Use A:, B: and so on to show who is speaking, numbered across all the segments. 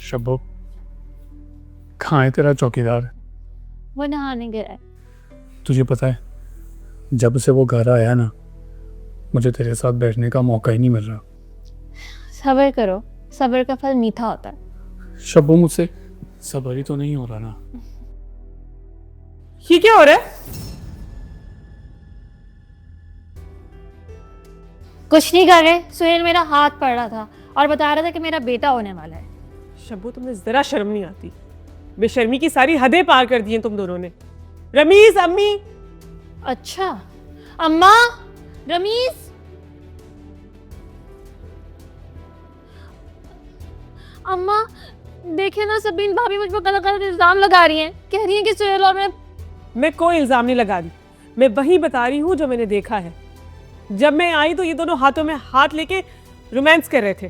A: शब्बो, कहाँ है तेरा चौकीदार?
B: वो नहाने गया है।
A: तुझे पता है, जब से वो घर आया ना, मुझे तेरे साथ बैठने का मौका ही नहीं मिल रहा।
B: सब्र करो, सब्र का फल मीठा होता है।
A: शब्बो, मुझसे सब्र ही तो नहीं हो रहा ना।
C: ये क्या हो रहा है?
B: कुछ नहीं कर रहे। सुहेल मेरा हाथ पड़ रहा था और बता रहा था कि मेरा बेटा होने वाला है।
C: शब्बो, तुम्हें जरा शर्म नहीं आती? बेशर्मी की सारी हदें पार कर दी हैं तुम दोनों ने। रमीज, अम्मी।
B: अच्छा, अम्मा, रमीज। अम्मा देखिए ना, सबीन भाभी मुझ पर गलत गलत इल्जाम लगा रही हैं। कह रही हैं कि सुहेल और
C: मैं कोई इल्जाम नहीं लगा रही, मैं वही बता रही हूँ जो मैंने देखा है। जब मैं आई तो ये दोनों हाथों में हाथ लेके रोमांस कर रहे थे।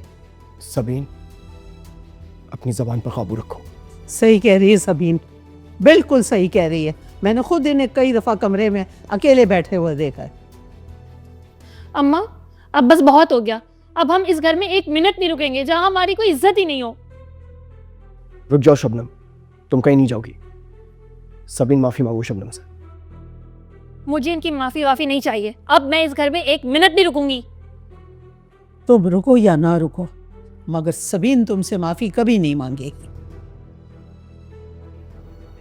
D: सबीन, अपनी जबान पर काबू रखो।
E: सही कह रही है सबीन, बिल्कुल सही कह रही है। मैंने खुद इन्हें कई दफा कमरे में अकेले बैठे हुए देखा है।
B: अम्मा अब बस बहुत हो गया। अब हम इस घर में एक मिनट नहीं रुकेंगे जहां हमारी कोई इज्जत ही नहीं हो।
D: रुक जाओ शबनम, तुम कहीं नहीं जाओगी। सबीन, माफी मांगो शबनम से।
B: मुझे इनकी माफी वाफी नहीं चाहिए। अब मैं इस घर में एक मिनट नहीं रुकूंगी।
E: तुम रुको या ना रुको, मगर सबीन तुमसे माफी कभी नहीं मांगेगी।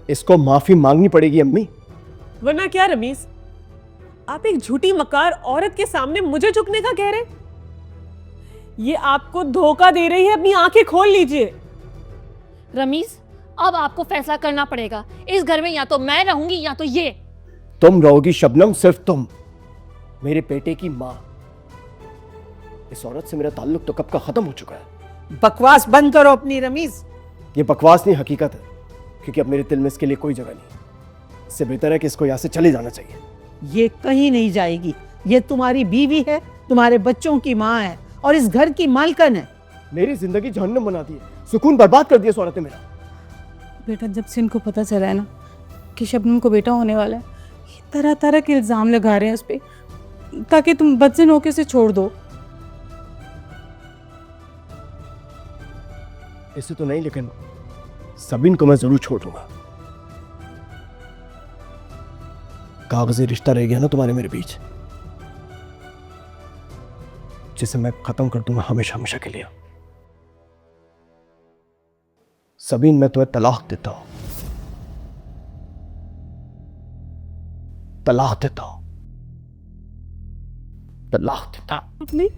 D: इसको माफी मांगनी पड़ेगी अम्मी।
C: वरना क्या रमीज, आप एक झूठी मकार औरत के सामने मुझे झुकने का कह रहे? ये आपको धोखा दे रही है, अपनी आंखें खोल लीजिए।
B: रमीज, अब आपको फैसला करना पड़ेगा। इस घर में या तो मैं रहूंगी या तो ये।
D: तुम रहोगी शबनम, सिर्फ तुम, मेरे बेटे की माँ। इस औरत से मेरा ताल्लुक तो कब का खत्म हो चुका है।
E: बकवास बंद करो अपनी रमीज।
D: ये बकवास नहीं, हकीकत है, क्योंकि अब मेरे दिल में इसके लिए कोई जगह नहीं। इससे बेहतर है कि इसको यहाँ से चले जाना चाहिए।
E: ये कहीं नहीं जाएगी। ये तुम्हारी बीवी है, तुम्हारे बच्चों की माँ है और इस घर की मालकन है।
D: मेरी जिंदगी जहन्नम बना दी है, सुकून बर्बाद कर दिया इस औरत ने मेरा।
F: बेटा, जब से इनको पता चला है ना कि शबनम को बेटा होने वाला है, ये तरह तरह के इल्ज़ाम लगा रहे हैं उस पर, ताकि तुम बदजन होके उसे छोड़ दो।
D: इसे तो नहीं, लेकिन सबीन को मैं जरूर छोड़ दूंगा। कागजी रिश्ता रह गया ना तुम्हारे मेरे बीच, जिसे मैं खत्म कर दूंगा हमेशा हमेशा के लिए। सबीन, मैं तुम्हें तलाक देता हूं, तलाक देता हूं, तलाक देता हूं।
C: नहीं,